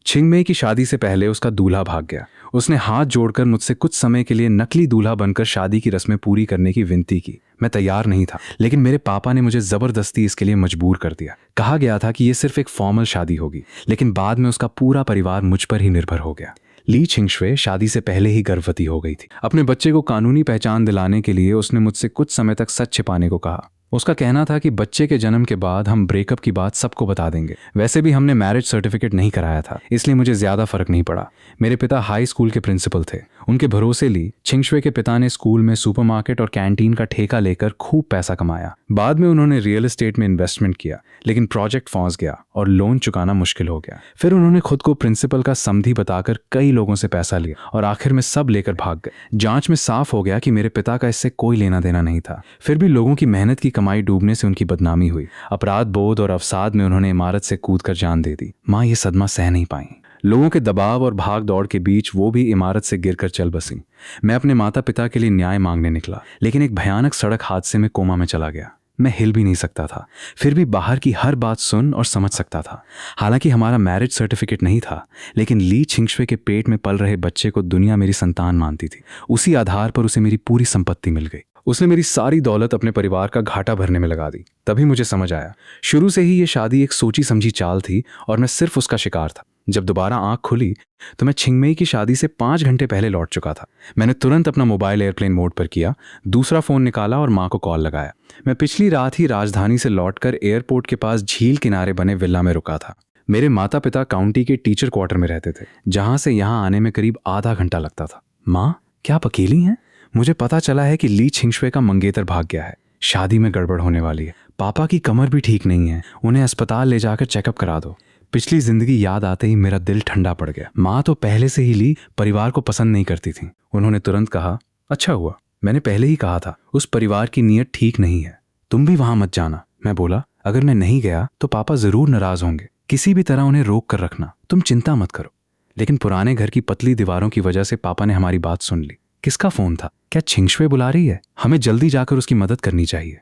छिंगमई की शादी से पहले उसका दूल्हा भाग गया। उसने हाथ जोड़कर मुझसे कुछ समय के लिए नकली दूल्हा बनकर शादी की रस्में पूरी करने की विनती की। मैं तैयार नहीं था, लेकिन मेरे पापा ने मुझे जबरदस्ती इसके लिए मजबूर कर दिया। कहा गया था कि यह सिर्फ एक फॉर्मल शादी होगी, लेकिन बाद में उसका पूरा परिवार मुझ पर ही निर्भर हो गया। ली छिंगशुए शादी से पहले ही गर्भवती हो गई थी। अपने बच्चे को कानूनी पहचान दिलाने के लिए उसने मुझसे कुछ समय तक सच छिपाने को कहा। उसका कहना था कि बच्चे के जन्म के बाद हम ब्रेकअप की बात सबको बता देंगे। वैसे भी हमने मैरिज सर्टिफिकेट नहीं कराया था, इसलिए मुझे ज्यादा फर्क नहीं पड़ा। मेरे पिता हाई स्कूल के प्रिंसिपल थे। उनके भरोसे ली छिंगशुए के पिता ने स्कूल में सुपरमार्केट और कैंटीन का ठेका लेकर खूब पैसा कमाया। बाद में उन्होंने रियल एस्टेट में इन्वेस्टमेंट किया, लेकिन प्रोजेक्ट फंस गया और लोन चुकाना मुश्किल हो गया। फिर उन्होंने खुद को प्रिंसिपल का समधी बताकर कई लोगों से पैसा लिया और आखिर में सब लेकर भाग गए। जांच में साफ हो गया कि मेरे पिता का इससे कोई लेना देना नहीं था। फिर भी लोगों की मेहनत की कमाई डूबने से उनकी बदनामी हुई। अपराध बोध और अवसाद में उन्होंने इमारत से कूदकर जान दे दी। माँ ये सदमा सह नहीं पाई। लोगों के दबाव और भाग दौड़ के बीच वो भी इमारत से गिरकर चल बसी। मैं अपने माता पिता के लिए न्याय मांगने निकला, लेकिन एक भयानक सड़क हादसे में कोमा में चला गया। मैं हिल भी नहीं सकता था, फिर भी बाहर की हर बात सुन और समझ सकता था। हालांकि हमारा मैरिज सर्टिफिकेट नहीं था, लेकिन ली छिंगशुए के पेट में पल रहे बच्चे को दुनिया मेरी संतान मानती थी। उसी आधार पर उसे मेरी पूरी संपत्ति मिल गई। उसने मेरी सारी दौलत अपने परिवार का घाटा भरने में लगा दी। तभी मुझे समझ आया, शुरू से ही ये शादी एक सोची समझी चाल थी और मैं सिर्फ उसका शिकार था। जब दोबारा आंख खुली तो मैं छिंगमई की शादी से 5 घंटे पहले लौट चुका था। मैंने तुरंत अपना मोबाइल एयरप्लेन मोड पर किया, दूसरा फोन निकाला और माँ को कॉल लगाया। मैं पिछली रात ही राजधानी से लौटकर एयरपोर्ट के पास झील किनारे बने विला में रुका था। मेरे माता पिता काउंटी के टीचर क्वार्टर में रहते थे, जहां से यहाँ आने में करीब आधा घंटा लगता था। माँ, क्या आप अकेली हैं? मुझे पता चला है कि ली छिंगशुए का मंगेतर भाग गया है। शादी में गड़बड़ होने वाली है। पापा की कमर भी ठीक नहीं है, उन्हें अस्पताल ले जाकर चेकअप करा दो। पिछली जिंदगी याद आते ही मेरा दिल ठंडा पड़ गया। माँ तो पहले से ही ली परिवार को पसंद नहीं करती थी। उन्होंने तुरंत कहा, अच्छा हुआ, मैंने पहले ही कहा था उस परिवार की नीयत ठीक नहीं है, तुम भी वहां मत जाना। मैं बोला, अगर मैं नहीं गया तो पापा जरूर नाराज होंगे, किसी भी तरह उन्हें रोक कर रखना, तुम चिंता मत करो। लेकिन पुराने घर की पतली दीवारों की वजह से पापा ने हमारी बात सुन ली। किसका फोन था? क्या छिंगशुए बुला रही है? हमें जल्दी जाकर उसकी मदद करनी चाहिए।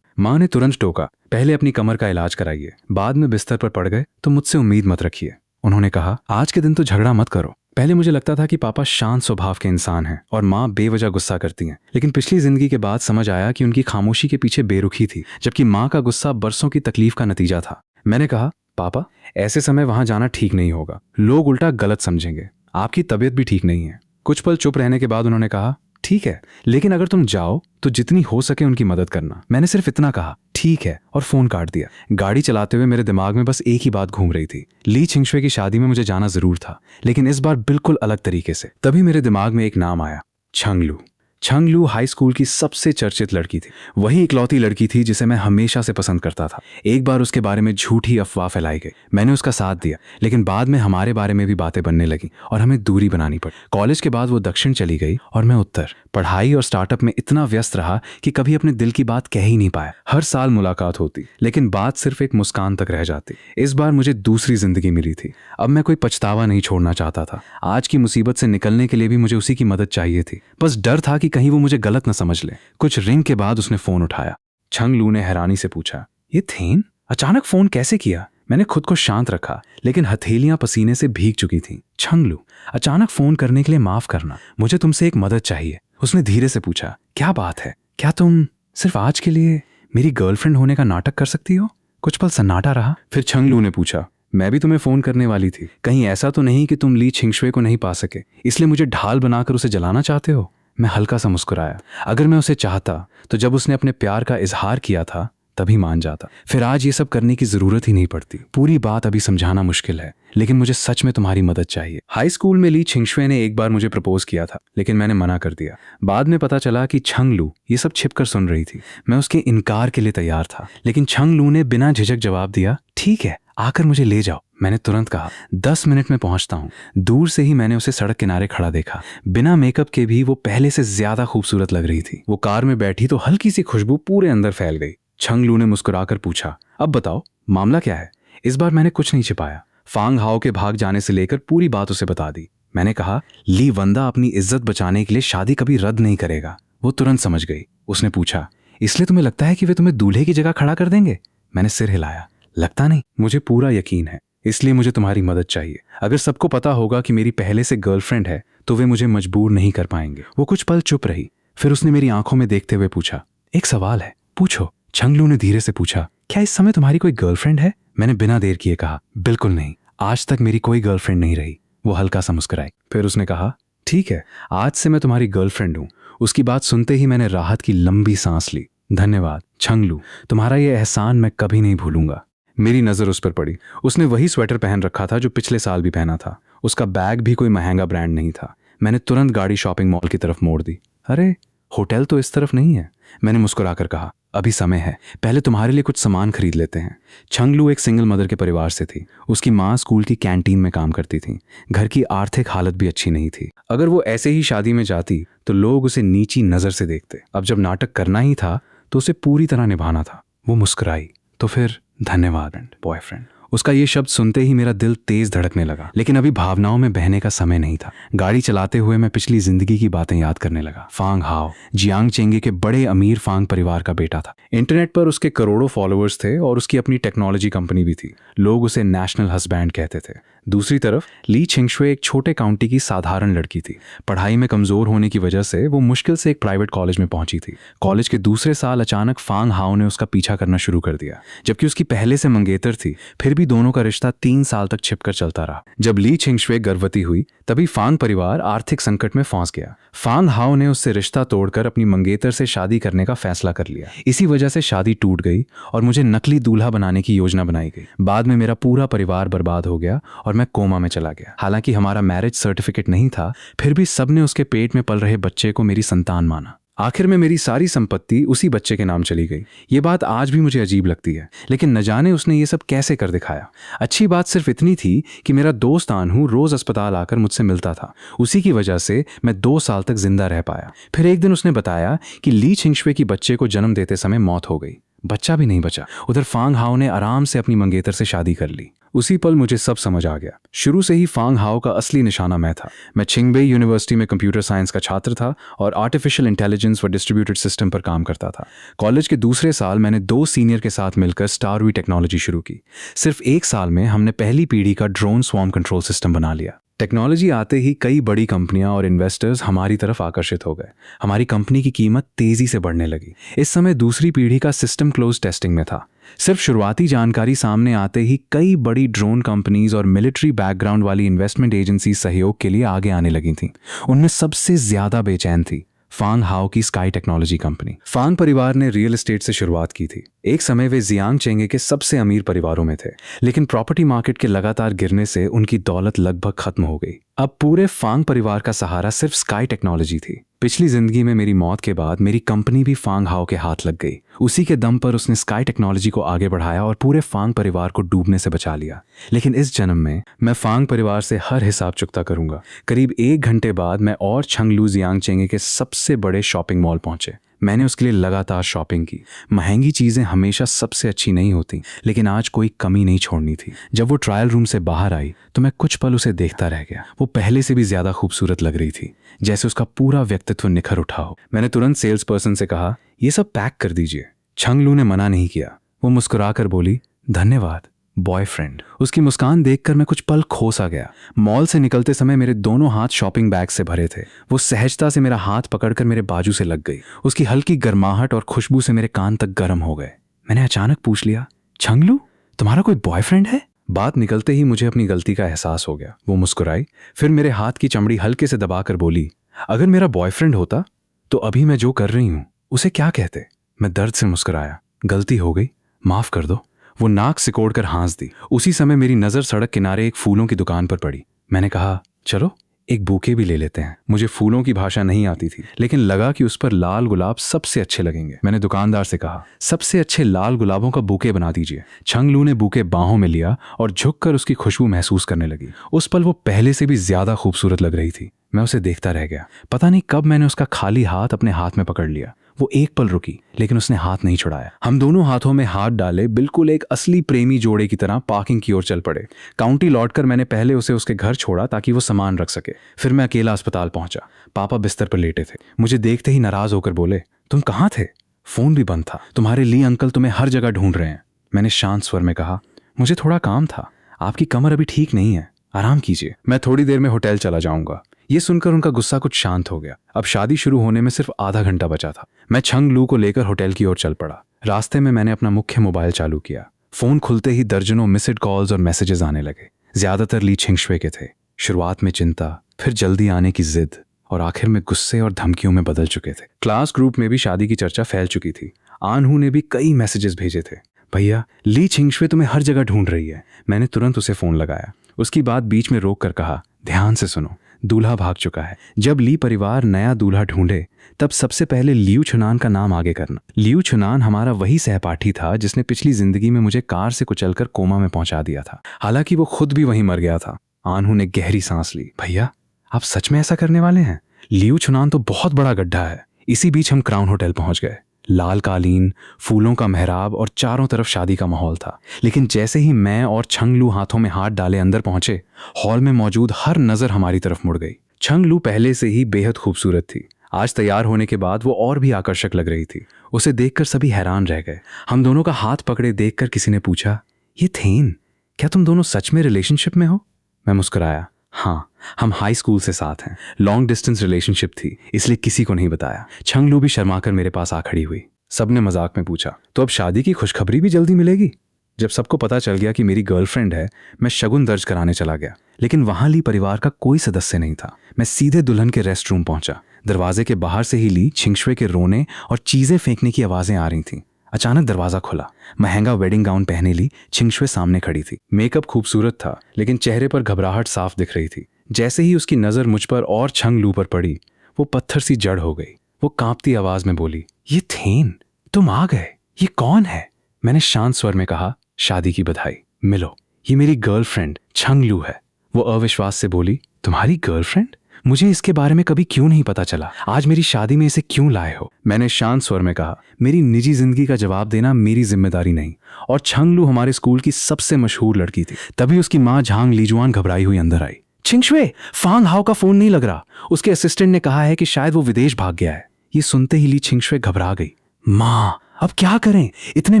माँ ने तुरंत टोका, पहले अपनी कमर का इलाज कराइए, बाद में बिस्तर पर पड़ गए तो मुझसे उम्मीद मत रखिए। उन्होंने कहा, आज के दिन तो झगड़ा मत करो। पहले मुझे लगता था कि पापा शांत स्वभाव के इंसान हैं और माँ बेवजह गुस्सा करती हैं, लेकिन पिछली जिंदगी के बाद समझ आया कि उनकी खामोशी के पीछे बेरुखी थी, जबकि माँ का गुस्सा बरसों की तकलीफ का नतीजा था। मैंने कहा, पापा ऐसे समय वहां जाना ठीक नहीं होगा, लोग उल्टा गलत समझेंगे, आपकी तबीयत भी ठीक नहीं है। कुछ पल चुप रहने के बाद उन्होंने कहा, ठीक है, लेकिन अगर तुम जाओ तो जितनी हो सके उनकी मदद करना। मैंने सिर्फ इतना कहा, ठीक है, और फोन काट दिया। गाड़ी चलाते हुए मेरे दिमाग में बस एक ही बात घूम रही थी, ली छिंगशुए की शादी में मुझे जाना जरूर था, लेकिन इस बार बिल्कुल अलग तरीके से। तभी मेरे दिमाग में एक नाम आया, छंगलू। छंगलू हाई स्कूल की सबसे चर्चित लड़की थी। वही इकलौती लड़की थी जिसे मैं हमेशा से पसंद करता था। एक बार उसके बारे में झूठी अफवाह फैलाई गई, मैंने उसका साथ दिया, लेकिन बाद में हमारे बारे में भी बातें बनने लगी और हमें दूरी बनानी पड़ी। कॉलेज के बाद वो दक्षिण चली गई और मैं उत्तर। पढ़ाई और स्टार्टअप में इतना व्यस्त रहा कि कभी अपने दिल की बात कह ही नहीं पाया। हर साल मुलाकात होती, लेकिन बात सिर्फ एक मुस्कान तक रह जाती। इस बार मुझे दूसरी जिंदगी मिली थी। अब मैं कोई पछतावा नहीं छोड़ना चाहता था। आज की मुसीबत से निकलने के लिए भी मुझे उसी की मदद चाहिए थी। बस डर था कि कहीं वो मुझे गलत न समझ ले। कुछ रिंग के बाद उसने फोन उठाया। छंगलू ने हैरानी से पूछा, ये थेन अचानक फोन कैसे किया? मैंने खुद को शांत रखा, लेकिन हथेलियां पसीने से भीग चुकी थीं। छंगलू, अचानक फोन करने के लिए माफ करना, मुझे तुमसे एक मदद चाहिए। उसने धीरे से पूछा, क्या बात है? क्या तुम सिर्फ आज के लिए मेरी गर्लफ्रेंड होने का नाटक कर सकती हो? कुछ पल सन्नाटा रहा, फिर छंगलू ने पूछा, मैं भी तुम्हें फोन करने वाली थी। कहीं ऐसा तो नहीं कि तुम ली छिंगशुए को नहीं पा सके, इसलिए मुझे ढाल बनाकर उसे जलाना चाहते हो? मैं हल्का सा मुस्कुराया। अगर मैं उसे चाहता तो जब उसने अपने प्यार का इजहार किया था तभी मान जाता। फिर आज ये सब करने की जरूरत ही नहीं पड़ती। पूरी बात अभी समझाना मुश्किल है, लेकिन मुझे सच में तुम्हारी मदद चाहिए। हाई स्कूल में ली छिंगशुए ने एक बार मुझे प्रपोज किया था, लेकिन मैंने मना कर दिया। बाद में पता चला कि छंगलू ये सब छिपकर सुन रही थी। मैं उसके इनकार के लिए तैयार था, लेकिन छंगलू ने बिना झिझक जवाब दिया, ठीक है, आकर मुझे ले जाओ। मैंने तुरंत कहा, 10 मिनट में पहुंचता हूं। दूर से ही मैंने उसे सड़क किनारे खड़ा देखा। बिना मेकअप के भी वो पहले से ज्यादा खूबसूरत लग रही थी। वो कार में बैठी तो हल्की सी खुशबू पूरे अंदर फैल गई। छंगलू ने मुस्कुराकर पूछा, अब बताओ मामला क्या है? इस बार मैंने कुछ नहीं छिपाया। फांग हाओ के भाग जाने से लेकर पूरी बात उसे बता दी। मैंने कहा, ली वंदा अपनी इज्जत बचाने के लिए शादी कभी रद्द नहीं करेगा। वो तुरंत समझ गई। उसने पूछा, इसलिए तुम्हें लगता है कि वे तुम्हें दूल्हे की जगह खड़ा कर देंगे? मैंने सिर हिलाया, लगता नहीं, मुझे पूरा यकीन है। इसलिए मुझे तुम्हारी मदद चाहिए। अगर सबको पता होगा कि मेरी पहले से गर्लफ्रेंड है तो वे मुझे मजबूर नहीं कर पाएंगे। वो कुछ पल चुप रही, फिर उसने मेरी आंखों में देखते हुए पूछा, एक सवाल है, पूछो। छंगलू ने धीरे से पूछा, क्या इस समय तुम्हारी कोई गर्लफ्रेंड है? मैंने बिना देर किए कहा, बिल्कुल नहीं, आज तक मेरी कोई गर्लफ्रेंड नहीं रही। वो हल्का सा मुस्कुराई, फिर उसने कहा, ठीक है, आज से मैं तुम्हारी गर्लफ्रेंड हूं। उसकी बात सुनते ही मैंने राहत की लंबी सांस ली। धन्यवाद छंगलू, तुम्हारा यह एहसान मैं कभी नहीं भूलूंगा। मेरी नजर उस पर पड़ी। उसने वही स्वेटर पहन रखा था जो पिछले साल भी पहना था। उसका बैग भी कोई महंगा ब्रांड नहीं था। मैंने तुरंत गाड़ी शॉपिंग मॉल की तरफ मोड़ दी। अरे, होटल तो इस तरफ नहीं है, मैंने मुस्कुराकर कहा। अभी समय है, पहले तुम्हारे लिए कुछ सामान खरीद लेते हैं। छंगलू एक सिंगल मदर के परिवार से थी। उसकी माँ स्कूल की कैंटीन में काम करती थी। घर की आर्थिक हालत भी अच्छी नहीं थी। अगर वो ऐसे ही शादी में जाती तो लोग उसे नीची नजर से देखते। अब जब नाटक करना ही था तो उसे पूरी तरह निभाना था। वो मुस्कुराई, तो फिर धन्यवाद बॉयफ्रेंड। उसका ये शब्द सुनते ही मेरा दिल तेज धड़कने लगा, लेकिन अभी भावनाओं में बहने का समय नहीं था। गाड़ी चलाते हुए मैं पिछली जिंदगी की बातें याद करने लगा। फांग हाओ जियांग चेंगे के बड़े अमीर फांग परिवार का बेटा था। इंटरनेट पर उसके करोड़ों फॉलोअर्स थे और उसकी अपनी टेक्नोलॉजी कंपनी भी थी। लोग उसे नेशनल हस्बैंड कहते थे। दूसरी तरफ ली छिंगशुए एक छोटे काउंटी की साधारण लड़की थी। पढ़ाई में कमजोर होने की वजह से वो मुश्किल से एक प्राइवेट कॉलेज में पहुंची थी। कॉलेज के दूसरे साल अचानक फांग हाओ ने उसका पीछा करना शुरू कर दिया। जबकि उसकी पहले से मंगेतर थी, फिर भी दोनों का रिश्ता 3 साल तक छिपकर चलता रहा। जब ली छिंगशुए गर्भवती हुई तभी फांग परिवार आर्थिक संकट में फंस गया। फांग हाओ ने उससे रिश्ता तोड़कर अपनी मंगेतर से शादी करने का फैसला कर लिया। इसी वजह से शादी टूट गई और मुझे नकली दूल्हा बनाने की योजना बनाई गई। बाद में मेरा पूरा परिवार बर्बाद हो गया और मैं कोमा में चला गया। हालांकि हमारा मैरिज सर्टिफिकेट नहीं था, फिर भी सबने उसके पेट में पल रहे बच्चे को मेरी संतान माना। आखिर में मेरी सारी संपत्ति उसी बच्चे के नाम चली गई। ये बात आज भी मुझे अजीब लगती है, लेकिन न जाने उसने ये सब कैसे कर दिखाया। अच्छी बात सिर्फ इतनी थी कि मेरा दोस्त आनहू रोज अस्पताल आकर मुझसे मिलता था। उसी की वजह से मैं 2 साल तक जिंदा रह पाया। फिर एक दिन उसने बताया कि ली छिंगशुए की बच्चे को जन्म देते समय मौत हो गई। बच्चा भी नहीं बचा। उधर फांग हाओ ने आराम से अपनी मंगेतर से शादी कर ली। उसी पल मुझे सब समझ आ गया। शुरू से ही फांग हाओ का असली निशाना मैं था। मैं छिंगबेई यूनिवर्सिटी में कंप्यूटर साइंस का छात्र था और आर्टिफिशियल इंटेलिजेंस व डिस्ट्रीब्यूटेड सिस्टम पर काम करता था। कॉलेज के दूसरे साल मैंने 2 सीनियर के साथ मिलकर स्टारवी टेक्नोलॉजी शुरू की। सिर्फ 1 साल में हमने पहली पीढ़ी का ड्रोन स्वॉर्म कंट्रोल सिस्टम बना लिया। टेक्नोलॉजी आते ही कई बड़ी कंपनियां और इन्वेस्टर्स हमारी तरफ आकर्षित हो गए। हमारी कंपनी की कीमत तेजी से बढ़ने लगी। इस समय दूसरी पीढ़ी का सिस्टम क्लोज टेस्टिंग में था। सिर्फ शुरुआती जानकारी सामने आते ही कई बड़ी ड्रोन कंपनीज और मिलिट्री बैकग्राउंड वाली इन्वेस्टमेंट एजेंसी सहयोग के लिए आगे आने लगी थीं। उनमें सबसे ज्यादा बेचैन थी फांग हाओ की स्काई टेक्नोलॉजी कंपनी। फांग परिवार ने रियल एस्टेट से शुरुआत की थी। एक समय वे जियांग चेंगे के सबसे अमीर परिवारों में थे, लेकिन प्रॉपर्टी मार्केट के लगातार गिरने से उनकी दौलत लगभग खत्म हो गई। अब पूरे फांग परिवार का सहारा सिर्फ स्काई टेक्नोलॉजी थी। पिछली जिंदगी में मेरी मौत के बाद मेरी कंपनी भी फांग हाओ के हाथ लग गई। उसी के दम पर उसने स्काई टेक्नोलॉजी को आगे बढ़ाया और पूरे फांग परिवार को डूबने से बचा लिया। लेकिन इस जन्म में मैं फांग परिवार से हर हिसाब चुकता करूंगा। करीब 1 घंटे बाद मैं और छंगलू जियांग चेंगे के सबसे बड़े शॉपिंग मॉल पहुंचे। मैंने उसके लिए लगातार शॉपिंग की। महंगी चीजें हमेशा सबसे अच्छी नहीं होती, लेकिन आज कोई कमी नहीं छोड़नी थी। जब वो ट्रायल रूम से बाहर आई तो मैं कुछ पल उसे देखता रह गया। वो पहले से भी ज्यादा खूबसूरत लग रही थी, जैसे उसका पूरा व्यक्तित्व निखर उठा हो। मैंने तुरंत सेल्स पर्सन से कहा, ये सब पैक कर दीजिए। छंगलू ने मना नहीं किया। वो मुस्कुराकर बोली, धन्यवाद बॉयफ्रेंड। उसकी मुस्कान देखकर मैं कुछ पल खो सा गया। मॉल से निकलते समय मेरे दोनों हाथ शॉपिंग बैग से भरे थे। वो सहजता से मेरा हाथ पकड़कर मेरे बाजू से लग गई। उसकी हल्की गर्माहट और खुशबू से मेरे कान तक गर्म हो गए। मैंने अचानक पूछ लिया, छंगलू, तुम्हारा कोई बॉयफ्रेंड है? बात निकलते ही मुझे अपनी गलती का एहसास हो गया। वो मुस्कुराई, फिर मेरे हाथ की चमड़ी हल्के से दबाकर बोली, अगर मेरा बॉयफ्रेंड होता तो अभी मैं जो कर रही हूं उसे क्या कहते? मैं दर्द से मुस्कुराया, गलती हो गई, माफ कर दो। वो नाक सिकोड़कर हंस दी। उसी समय मेरी नजर सड़क किनारे एक फूलों की दुकान पर पड़ी। मैंने कहा, चलो एक बुके भी ले लेते हैं। मुझे फूलों की भाषा नहीं आती थी, लेकिन लगा कि उस पर लाल गुलाब सबसे अच्छे लगेंगे। मैंने दुकानदार से कहा, सबसे अच्छे लाल गुलाबों का बुके बना दीजिए। छंगलू ने बुके बाहों में लिया और झुककर उसकी खुशबू महसूस करने लगी। उस पल वो पहले से भी ज्यादा खूबसूरत लग रही थी। मैं उसे देखता रह गया। पता नहीं कब मैंने उसका खाली हाथ अपने हाथ में पकड़ लिया। वो एक पल रुकी, लेकिन उसने हाथ नहीं छुड़ाया। हम दोनों हाथों में हाथ डाले बिल्कुल एक असली प्रेमी जोड़े की तरह पार्किंग की ओर चल पड़े। काउंटी लौटकर मैंने पहले उसे उसके घर छोड़ा ताकि वो सामान रख सके। फिर मैं अकेला अस्पताल पहुंचा। पापा बिस्तर पर लेटे थे। मुझे देखते ही नाराज होकर बोले, तुम कहाँ थे? फोन भी बंद था। तुम्हारे ली अंकल तुम्हें हर जगह ढूंढ रहे हैं। मैंने शांत स्वर में कहा, मुझे थोड़ा काम था। आपकी कमर अभी ठीक नहीं है, आराम कीजिए, मैं थोड़ी देर में होटल चला जाऊंगा। ये सुनकर उनका गुस्सा कुछ शांत हो गया। अब शादी शुरू होने में सिर्फ आधा घंटा बचा था। मैं छंग लू को लेकर होटल की ओर चल पड़ा। रास्ते में मैंने अपना मुख्य मोबाइल चालू किया। फोन खुलते ही दर्जनों मिस्ड कॉल्स और मैसेजेस आने लगे। ज्यादातर ली छिंगशुए के थे। शुरुआत में चिंता, फिर जल्दी आने की जिद और आखिर में गुस्से और धमकियों में बदल चुके थे। क्लास ग्रुप में भी शादी की चर्चा फैल चुकी थी। आनहू ने भी कई मैसेजेस भेजे थे, भैया ली छिंगशुए तुम्हें हर जगह ढूंढ रही है। मैंने तुरंत उसे फोन लगाया। उसकी बात बीच में रोक कर कहा, ध्यान से सुनो, दूल्हा भाग चुका है। जब ली परिवार नया दूल्हा ढूंढे तब सबसे पहले लियू छुनान का नाम आगे करना। लियू छुनान हमारा वही सहपाठी था जिसने पिछली जिंदगी में मुझे कार से कुचलकर कोमा में पहुंचा दिया था। हालांकि वो खुद भी वहीं मर गया था। आनहू ने गहरी सांस ली। भैया आप सच में ऐसा करने वाले हैं? लियू छुनान तो बहुत बड़ा गड्ढा है। इसी बीच हम क्राउन होटल पहुंच गए। लाल कालीन, फूलों का मेहराब और चारों तरफ शादी का माहौल था। लेकिन जैसे ही मैं और छंग लू हाथों में हाथ डाले अंदर पहुंचे, हॉल में मौजूद हर नजर हमारी तरफ मुड़ गई। छंग लू पहले से ही बेहद खूबसूरत थी। आज तैयार होने के बाद वो और भी आकर्षक लग रही थी। उसे देखकर सभी हैरान रह गए। हम दोनों का हाथ पकड़े देखकर किसी ने पूछा, ये थेन, क्या तुम दोनों सच में रिलेशनशिप में हो? मैं मुस्कुराया, हाँ, हम हाई स्कूल से साथ हैं। लॉन्ग डिस्टेंस रिलेशनशिप थी, इसलिए किसी को नहीं बताया। छंग लू भी शर्माकर मेरे पास आ खड़ी हुई। सबने मजाक में पूछा, तो अब शादी की खुशखबरी भी जल्दी मिलेगी? जब सबको पता चल गया कि मेरी गर्लफ्रेंड है, मैं शगुन दर्ज कराने चला गया। लेकिन वहां ली परिवार का कोई सदस्य नहीं था। मैं सीधे दुल्हन के रेस्ट रूम पहुंचा। दरवाजे के बाहर से ही ली छिंगशुए के रोने और चीजें फेंकने की आवाजें आ रही थीं। अचानक दरवाजा खुला। महंगा वेडिंग गाउन पहने ली छिंगशुए सामने खड़ी थी। मेकअप खूबसूरत था, लेकिन चेहरे पर घबराहट साफ दिख रही थी। जैसे ही उसकी नजर मुझ पर और छंग लू पर पड़ी, वो पत्थर सी जड़ हो गई। वो कांपती आवाज में बोली, ये थेन, तुम आ गए, ये कौन है? मैंने शांत स्वर में कहा, शादी की बधाई, मिलो, ये मेरी गर्लफ्रेंड छंग लू है। वो अविश्वास से बोली, तुम्हारी गर्लफ्रेंड? मुझे इसके बारे में कभी क्यों नहीं पता चला? आज मेरी शादी में इसे क्यों लाए हो? मैंने शांत स्वर में कहा, मेरी निजी जिंदगी का जवाब देना मेरी जिम्मेदारी नहीं। और छंग लू हमारे स्कूल की सबसे मशहूर लड़की थी। तभी उसकी माँ झांग लीजुआन घबराई हुई अंदर आई। छिंगशुए, फांग हाओ का फोन नहीं लग रहा। उसके असिस्टेंट ने कहा है कि शायद वो विदेश भाग गया है। ये सुनते ही ली छिंगशुए घबरा गई। माँ, अब क्या करें? इतने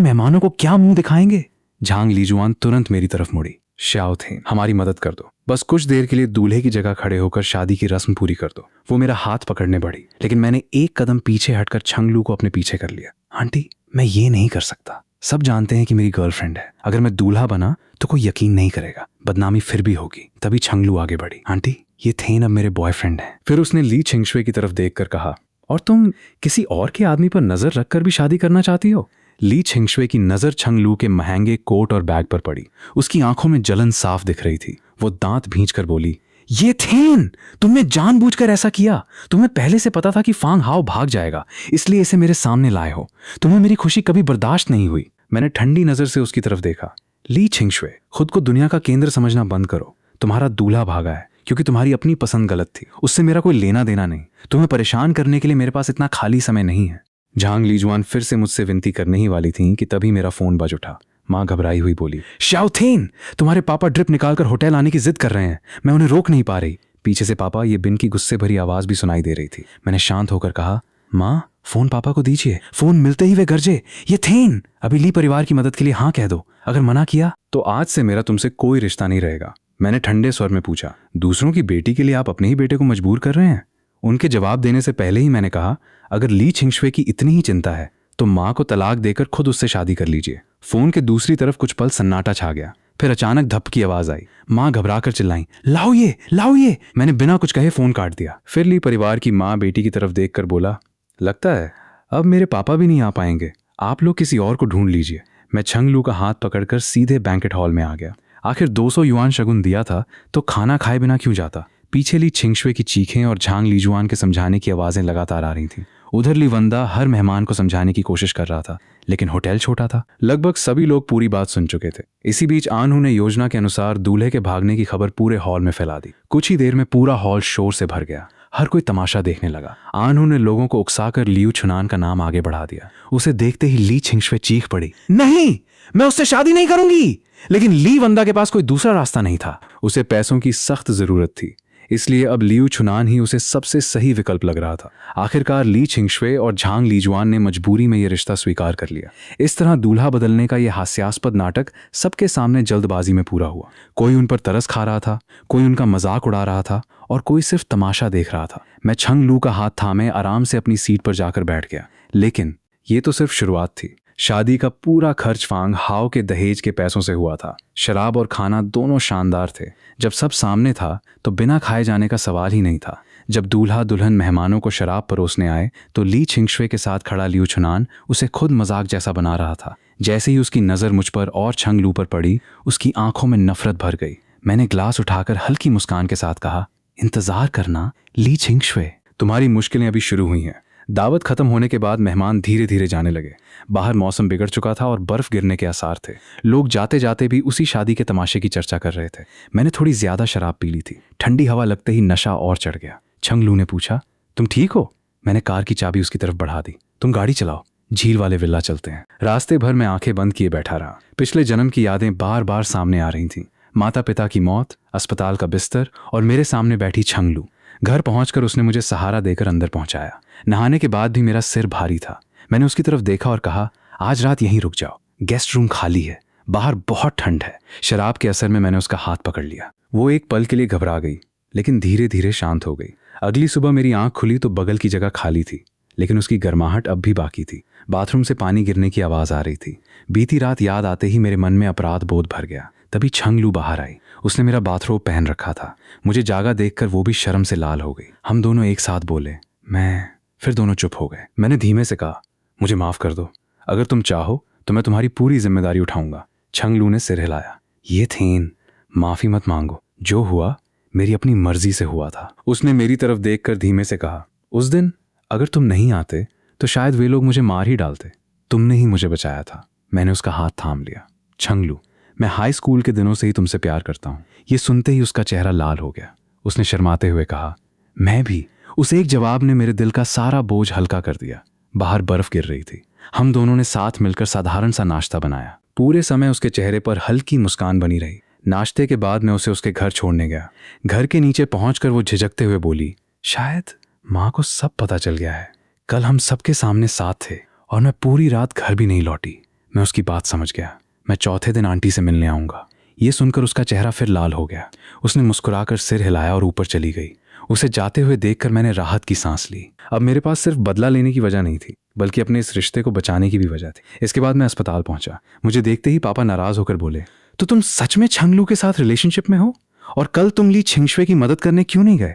मेहमानों को क्या मुंह दिखाएंगे? झांग लीजुआन तुरंत मेरी तरफ मुड़ी। श्याओ थेन, हमारी मदद कर दो। बस कुछ देर के लिए दूल्हे की जगह खड़े होकर शादी की रस्म पूरी कर दो। वो मेरा हाथ पकड़ने बढ़ी, लेकिन मैंने एक कदम पीछे हटकर छंग लू को अपने पीछे कर लिया। आंटी, मैं ये नहीं कर सकता। सब जानते हैं कि मेरी गर्लफ्रेंड है। अगर मैं दूल्हा बना तो कोई यकीन नहीं करेगा, बदनामी फिर भी होगी। तभी छंग लू आगे बढ़ी। आंटी, ये थेन अब मेरे बॉयफ्रेंड है। फिर उसने ली छिंगशुए की तरफ देखकर कहा, और तुम किसी और के आदमी पर नजर रखकर भी शादी करना चाहती हो? ली छिंगशुए की नजर छंग लू के महंगे कोट और बैग पर पड़ी। उसकी आंखों में जलन साफ दिख रही थी। वो दांत भींचकर बोली, ये थेन, तुमने जानबूझकर ऐसा किया। तुम्हें पहले से पता था कि फांग हाओ भाग जाएगा, इसलिए इसे मेरे सामने लाए हो। तुम्हें मेरी खुशी कभी बर्दाश्त नहीं हुई। मैंने ठंडी नजर से उसकी तरफ देखा। ली छिंगशुए, खुद को दुनिया का केंद्र समझना बंद करो। तुम्हारा दूल्हा भागा है क्योंकि तुम्हारी अपनी पसंद गलत थी। उससे मेरा कोई लेना देना नहीं। तुम्हें परेशान करने के लिए मेरे पास इतना खाली समय नहीं है। झांग लीजुआन फिर से मुझसे विनती करने ही वाली थी कि तभी मेरा फोन बज उठा। माँ घबराई हुई बोली, श्याओ थेन, तुम्हारे पापा ड्रिप निकालकर होटल आने की जिद कर रहे हैं। मैं उन्हें रोक नहीं पा रही। पीछे से पापा ये बिन की गुस्से भरी आवाज भी सुनाई दे रही थी। मैंने शांत होकर कहा, माँ, फोन पापा को दीजिए। फोन मिलते ही वे गरजे, ये थेन, अभी ली परिवार की मदद के लिए हाँ कह दो। अगर मना किया तो आज से मेरा तुमसे कोई रिश्ता नहीं रहेगा। मैंने ठंडे स्वर में पूछा, दूसरों की बेटी के लिए आप अपने ही बेटे को मजबूर कर रहे हैं? उनके जवाब देने से पहले ही मैंने कहा, अगर ली छिंगशुए की इतनी ही चिंता है तो माँ को तलाक देकर खुद उससे शादी कर लीजिए। फोन के दूसरी तरफ कुछ पल सन्नाटा छा गया। फिर अचानक धप की आवाज आई। माँ घबराकर चिल्लाई, लाओ ये, लाओ ये। मैंने बिना कुछ कहे फोन काट दिया। फिर ली परिवार की माँ बेटी की तरफ देखकर बोला, लगता है अब मेरे पापा भी नहीं आ पाएंगे। आप लोग किसी और को ढूंढ लीजिए। मैं छंग लू का हाथ पकड़कर सीधे बैंकेट हॉल में आ गया। आखिर 200 युआन शगुन दिया था तो खाना खाए बिना क्यों जाता? पीछे ली छिंगशुए की चीखें और झांग लीजुआन के समझाने की आवाजें लगातार आ रही थीं। उधर ली वंदा हर मेहमान को समझाने की कोशिश कर रहा था, लेकिन होटल छोटा था। लगभग सभी लोग पूरी बात सुन चुके थे। इसी बीच आनहू ने योजना के अनुसार दूल्हे के भागने की खबर पूरे हॉल में फैला दी। कुछ ही देर में पूरा हॉल शोर से भर गया। हर कोई तमाशा देखने लगा। आनहू ने लोगों को उकसाकर लियू छुनान का नाम आगे बढ़ा दिया। उसे देखते ही ली छिंगशुए चीख पड़ी, नहीं, मैं उससे शादी नहीं करूंगी। लेकिन ली वंदा के पास कोई दूसरा रास्ता नहीं था। उसे पैसों की सख्त जरूरत थी। इसलिए अब लियू छुनान ही उसे सबसे सही विकल्प लग रहा था। आखिरकार ली छिंगशुए और झांग लीजुआन ने मजबूरी में यह रिश्ता स्वीकार कर लिया। इस तरह दूल्हा बदलने का यह हास्यास्पद नाटक सबके सामने जल्दबाजी में पूरा हुआ। कोई उन पर तरस खा रहा था, कोई उनका मजाक उड़ा रहा था और कोई सिर्फ तमाशा देख रहा था। मैं छंग लू का हाथ थामे आराम से अपनी सीट पर जाकर बैठ गया। लेकिन ये तो सिर्फ शुरुआत थी। शादी का पूरा खर्च फांग हाओ के दहेज के पैसों से हुआ था। शराब और खाना दोनों शानदार थे। जब सब सामने था तो बिना खाए जाने का सवाल ही नहीं था। जब दूल्हा दुल्हन मेहमानों को शराब परोसने आए तो ली छिंगशुए के साथ खड़ा लियू छुनान उसे खुद मजाक जैसा बना रहा था। जैसे ही उसकी नज़र मुझ पर और छंग लू पर पड़ी, उसकी आंखों में नफरत भर गई। मैंने ग्लास उठाकर हल्की मुस्कान के साथ कहा, इंतजार करना ली छिंगशुए, तुम्हारी मुश्किलें अभी शुरू हुई हैं। दावत खत्म होने के बाद मेहमान धीरे धीरे जाने लगे। बाहर मौसम बिगड़ चुका था और बर्फ गिरने के आसार थे। लोग जाते जाते भी उसी शादी के तमाशे की चर्चा कर रहे थे। मैंने थोड़ी ज्यादा शराब पी ली थी। ठंडी हवा लगते ही नशा और चढ़ गया। छंग लू ने पूछा, तुम ठीक हो? मैंने कार की चाबी उसकी तरफ बढ़ा दी। तुम गाड़ी चलाओ, झील वाले विला चलते हैं। रास्ते भर मैं आंखें बंद किए बैठा रहा। पिछले जन्म की यादें बार बार सामने आ रही थीं। माता पिता की मौत, अस्पताल का बिस्तर और मेरे सामने बैठी छंग लू। घर पहुंचकर उसने मुझे सहारा देकर अंदर पहुंचाया। नहाने के बाद भी मेरा सिर भारी था। मैंने उसकी तरफ देखा और कहा, आज रात यहीं रुक जाओ, गेस्ट रूम खाली है, बाहर बहुत ठंड है। शराब के असर में मैंने उसका हाथ पकड़ लिया। वो एक पल के लिए घबरा गई, लेकिन धीरे धीरे शांत हो गई। अगली सुबह मेरी आंख खुली तो बगल की जगह खाली थी, लेकिन उसकी गर्माहट अब भी बाकी थी। बाथरूम से पानी गिरने की आवाज आ रही थी। बीती रात याद आते ही मेरे मन में अपराध बोध भर गया। तभी छंग लू बाहर आई। उसने मेरा बाथरोब पहन रखा था। मुझे जागा देखकर वो भी शर्म से लाल हो गई। हम दोनों एक साथ बोले, मैं। फिर दोनों चुप हो गए। मैंने धीमे से कहा, मुझे माफ कर दो, अगर तुम चाहो तो मैं तुम्हारी पूरी जिम्मेदारी उठाऊंगा। छंग लू ने सिर हिलाया। ये थेन, माफी मत मांगो, जो हुआ मेरी अपनी मर्जी से हुआ था। उसने मेरी तरफ देखकर धीमे से कहा, उस दिन अगर तुम नहीं आते तो शायद वे लोग मुझे मार ही डालते। तुमने ही मुझे बचाया था। मैंने उसका हाथ थाम लिया। छंग लू, मैं हाई स्कूल के दिनों से ही तुमसे प्यार करता हूं। ये सुनते ही उसका चेहरा लाल हो गया। उसने शर्माते हुए कहा, मैं भी। उस एक जवाब ने मेरे दिल का सारा बोझ हल्का कर दिया। बाहर बर्फ गिर रही थी। हम दोनों ने साथ मिलकर साधारण सा नाश्ता बनाया। पूरे समय उसके चेहरे पर हल्की मुस्कान बनी रही। नाश्ते के बाद मैं उसे उसके घर छोड़ने गया। घर के नीचे पहुंचकर वो झिझकते हुए बोली, शायद माँ को सब पता चल गया है। कल हम सबके सामने साथ थे और मैं पूरी रात घर भी नहीं लौटी। मैं उसकी बात समझ गया। मैं चौथे दिन आंटी से मिलने आऊंगा। ये सुनकर उसका चेहरा फिर लाल हो गया। उसने मुस्कुराकर सिर हिलाया और ऊपर चली गई। उसे जाते हुए देखकर मैंने राहत की सांस ली। अब मेरे पास सिर्फ बदला लेने की वजह नहीं थी, बल्कि अपने इस रिश्ते को बचाने की भी वजह थी। इसके बाद मैं अस्पताल पहुंचा। मुझे देखते ही पापा नाराज होकर बोले, तो तुम सच में छंग लू के साथ रिलेशनशिप में हो? और कल तुम ली छिंगशुए की मदद करने क्यों नहीं गए?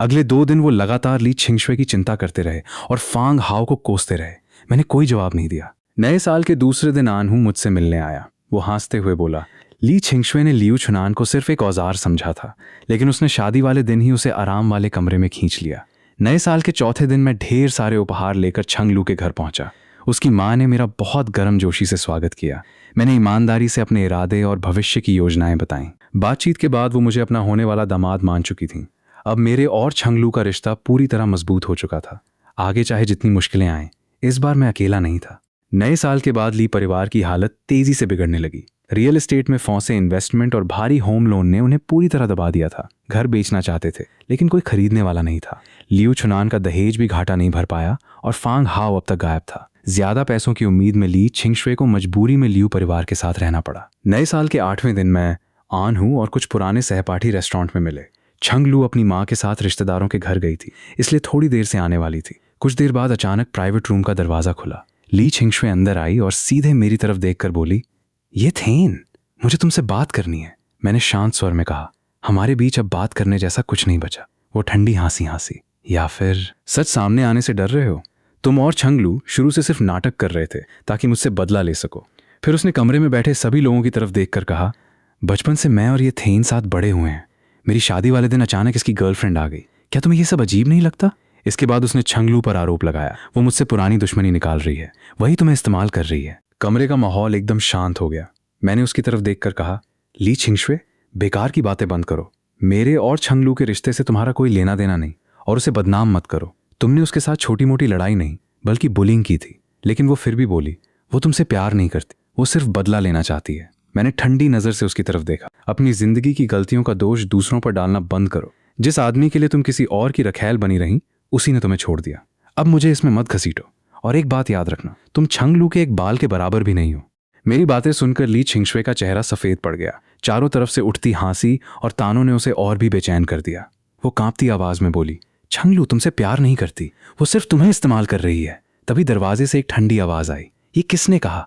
अगले 2 दिन वो लगातार ली छिंगशुए की चिंता करते रहे और फांग हाओ को कोसते रहे। मैंने कोई जवाब नहीं दिया। नए साल के दूसरे दिन आनहू मुझसे मिलने आया। वो हंसते हुए बोला, ली छिंगशुए ने लियू छुनान को सिर्फ एक औजार समझा था, लेकिन उसने शादी वाले दिन ही उसे आराम वाले कमरे में खींच लिया। नए साल के चौथे दिन मैं ढेर सारे उपहार लेकर छंग लू के घर पहुंचा। उसकी माँ ने मेरा बहुत गर्मजोशी से स्वागत किया। मैंने ईमानदारी से अपने इरादे और भविष्य की योजनाएं बताईं। बातचीत के बाद वो मुझे अपना होने वाला दामाद मान चुकी थीं। अब मेरे और छंग लू का रिश्ता पूरी तरह मजबूत हो चुका था। आगे चाहे जितनी मुश्किलें आएं, इस बार मैं अकेला नहीं था। नए साल के बाद ली परिवार की हालत तेजी से बिगड़ने लगी। रियल एस्टेट में फंसे इन्वेस्टमेंट और भारी होम लोन ने उन्हें पूरी तरह दबा दिया था। घर बेचना चाहते थे, लेकिन कोई खरीदने वाला नहीं था। लियू छुनान का दहेज भी घाटा नहीं भर पाया और फांग हाओ अब तक गायब था। ज्यादा पैसों की उम्मीद में ली छिंगशुए को मजबूरी में लियू परिवार के साथ रहना पड़ा। नए साल के 8वें दिन मैं आनहू और कुछ पुराने सहपाठी रेस्टोरेंट में मिले। छंग लू अपनी माँ के साथ रिश्तेदारों के घर गई थी, इसलिए थोड़ी देर से आने वाली थी। कुछ देर बाद अचानक प्राइवेट रूम का दरवाजा खुला। ली छिंगशुए अंदर आई और सीधे मेरी तरफ देखकर बोली, ये थेन, मुझे तुमसे बात करनी है। मैंने शांत स्वर में कहा, हमारे बीच अब बात करने जैसा कुछ नहीं बचा। वो ठंडी हंसी हंसी, या फिर सच सामने आने से डर रहे हो? तुम और छंग लू शुरू से सिर्फ नाटक कर रहे थे ताकि मुझसे बदला ले सको। फिर उसने कमरे में बैठे सभी लोगों की तरफ देखकर कहा, बचपन से मैं और ये थेन साथ बड़े हुए हैं। मेरी शादी वाले दिन अचानक इसकी गर्लफ्रेंड आ गई। क्या तुम्हें ये सब अजीब नहीं लगता? इसके बाद उसने छंग लू पर आरोप लगाया, वो मुझसे पुरानी दुश्मनी निकाल रही है, वही तुम्हें इस्तेमाल कर रही है। कमरे का माहौल एकदम शांत हो गया। मैंने उसकी तरफ देखकर कहा, ली छिंगशुए, बेकार की बातें बंद करो। मेरे और छंग लू के रिश्ते से तुम्हारा कोई लेना देना नहीं और उसे बदनाम मत करो। तुमने उसके साथ छोटी मोटी लड़ाई नहीं बल्कि बुलिंग की थी, लेकिन वो फिर भी बोली वो तुमसे प्यार नहीं करती, वो सिर्फ बदला लेना चाहती है। मैंने ठंडी नजर से उसकी तरफ देखा। अपनी जिंदगी की गलतियों का दोष दूसरों पर डालना बंद करो। जिस आदमी के लिए तुम किसी और की रखैल बनी रही, उसी ने तुम्हें छोड़ दिया। अब मुझे इसमें मत घसीटो। और एक बात याद रखना, तुम छंगलू के एक बाल के बराबर भी नहीं हो। मेरी बातें सुनकर ली छिंगशुए का चेहरा सफेद पड़ गया। चारों तरफ से उठती हंसी और तानों ने उसे और भी बेचैन कर दिया। वो कांपती आवाज में बोली, छंगलू तुमसे प्यार नहीं करती, वो सिर्फ तुम्हें इस्तेमाल कर रही है। तभी दरवाजे से एक ठंडी आवाज आई। ये किसने कहा?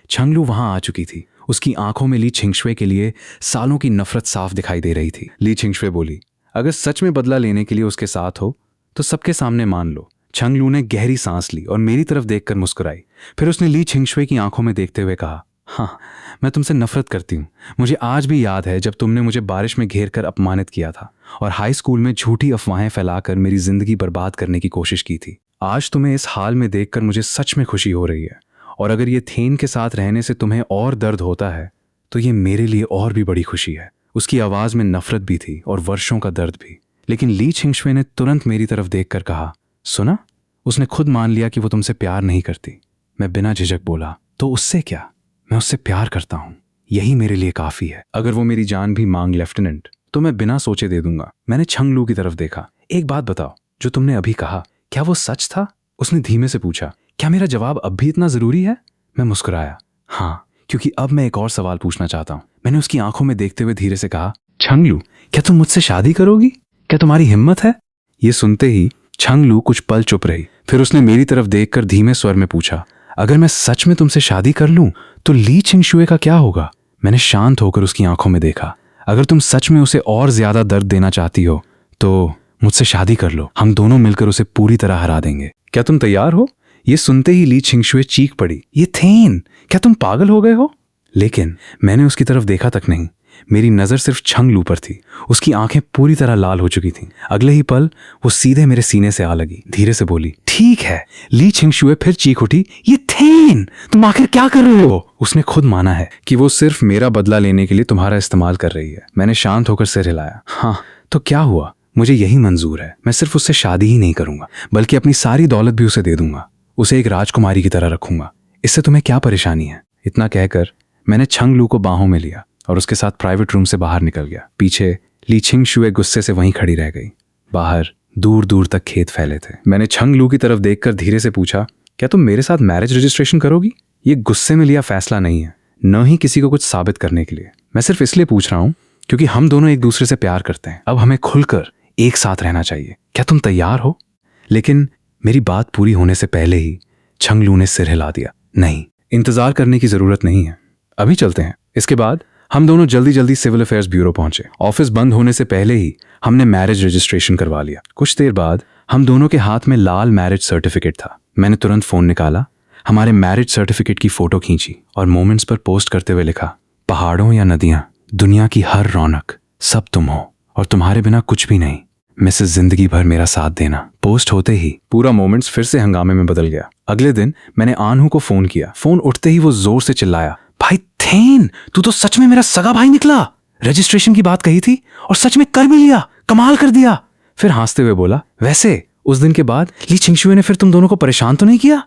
छंगलू वहां आ चुकी थी। उसकी आंखों में ली छिंगशुए के लिए सालों की नफरत साफ दिखाई दे रही थी। ली छिंगशुए बोली, अगर सच में बदला लेने के लिए उसके साथ हो तो सबके सामने मान लो। छंगलू ने गहरी सांस ली और मेरी तरफ देखकर मुस्कुराई। फिर उसने ली छिंगशुए की आंखों में देखते हुए कहा, हाँ, मैं तुमसे नफरत करती हूँ। मुझे आज भी याद है जब तुमने मुझे बारिश में घेर कर अपमानित किया था और हाई स्कूल में झूठी अफवाहें फैलाकर मेरी जिंदगी बर्बाद करने की कोशिश की थी। आज तुम्हें इस हाल में देखकर मुझे सच में खुशी हो रही है, और अगर ये थेन के साथ रहने से तुम्हें और दर्द होता है तो ये मेरे लिए और भी बड़ी खुशी है। उसकी आवाज में नफरत भी थी और वर्षों का दर्द भी। लेकिन ली छिंगशुए ने तुरंत मेरी तरफ देखकर कहा, सुना, उसने खुद मान लिया कि वो तुमसे प्यार नहीं करती। मैं बिना झिझक बोला, तो उससे क्या, मैं उससे प्यार करता हूं, यही मेरे लिए काफी है। अगर वो मेरी जान भी मांग लेफ्टिनेंट, तो मैं बिना सोचे दे दूंगा। मैंने छंगलू की तरफ देखा। एक बात बताओ, जो तुमने अभी कहा, क्या वो सच था? उसने धीमे से पूछा। क्या मेरा जवाब अब भी इतना जरूरी है? मैं मुस्कुराया, हाँ, क्योंकि अब मैं एक और सवाल पूछना चाहता हूं। मैंने उसकी आंखों में देखते हुए धीरे से कहा, छंगलू, क्या तुम मुझसे शादी करोगी? क्या तुम्हारी हिम्मत है? ये सुनते ही छंगलू कुछ पल चुप रही। फिर उसने मेरी तरफ देखकर धीमे स्वर में पूछा, अगर मैं सच में तुमसे शादी कर लूं तो ली छिंगशुए का क्या होगा? मैंने शांत होकर उसकी आंखों में देखा। अगर तुम सच में उसे और ज्यादा दर्द देना चाहती हो तो मुझसे शादी कर लो। हम दोनों मिलकर उसे पूरी तरह हरा देंगे। क्या तुम तैयार हो? ये सुनते ही ली छिंगशुए चीख पड़ी, ये थेन, क्या तुम पागल हो गए हो? लेकिन मैंने उसकी तरफ देखा तक नहीं। मेरी नजर सिर्फ छंगलू पर थी। उसकी आंखें पूरी तरह लाल हो चुकी थीं। अगले ही पल वो सीधे मेरे सीने से आ लगी। धीरे से बोली, ठीक है। ली छिंगशुए फिर चीख उठी, ये थेन, तुम आखिर क्या कर रहे हो? उसने खुद माना है कि वो सिर्फ मेरा बदला लेने के लिए तुम्हारा इस्तेमाल कर रही है। मैंने शांत होकर सिर हिलाया। हाँ, तो क्या हुआ? मुझे यही मंजूर है। मैं सिर्फ उससे शादी ही नहीं करूंगा, बल्कि अपनी सारी दौलत भी उसे दे दूंगा। उसे एक राजकुमारी की तरह रखूंगा। इससे तुम्हें क्या परेशानी है? इतना कहकर मैंने छंगलू को बाहों में लिया और उसके साथ प्राइवेट रूम से बाहर निकल गया। पीछे ली छिंगशुए गुस्से से वहीं खड़ी रह गई। बाहर दूर दूर तक खेत फैले थे। मैंने छंगलू की तरफ देखकर धीरे से पूछा, क्या तुम मेरे साथ मैरिज रजिस्ट्रेशन करोगी? ये गुस्से में लिया फैसला नहीं है, न ही किसी को कुछ साबित करने के लिए। मैं सिर्फ इसलिए पूछ रहा हूं क्योंकि हम दोनों एक दूसरे से प्यार करते हैं। अब हमें खुलकर एक साथ रहना चाहिए। क्या तुम तैयार हो? लेकिन मेरी बात पूरी होने से पहले ही छंगलू ने सिर हिला दिया। नहीं, इंतजार करने की जरूरत नहीं है, अभी चलते हैं। इसके बाद हम दोनों जल्दी जल्दी सिविल अफेयर्स ब्यूरो पहुंचे। ऑफिस बंद होने से पहले ही हमने मैरिज रजिस्ट्रेशन करवा लिया। कुछ देर बाद हम दोनों के हाथ में लाल मैरिज सर्टिफिकेट था। मैंने तुरंत फोन निकाला, हमारे मैरिज सर्टिफिकेट की फोटो खींची और मोमेंट्स पर पोस्ट करते हुए लिखा, पहाड़ों या नदियां, दुनिया की हर रौनक, सब तुम हो और तुम्हारे बिना कुछ भी नहीं। मिसेस जिंदगी भर मेरा साथ देना। पोस्ट होते ही पूरा मोमेंट्स फिर से हंगामे में बदल गया। अगले दिन मैंने आनहू को फोन किया। फोन उठते ही वो जोर से चिल्लाया, भाई थेन, तू तो सच में मेरा सगा भाई निकला। रजिस्ट्रेशन की बात कही थी और सच में कर भी लिया, कमाल कर दिया। फिर हंसते हुए बोला, वैसे उस दिन के बाद ली छिंगशुए ने फिर तुम दोनों को परेशान तो नहीं किया?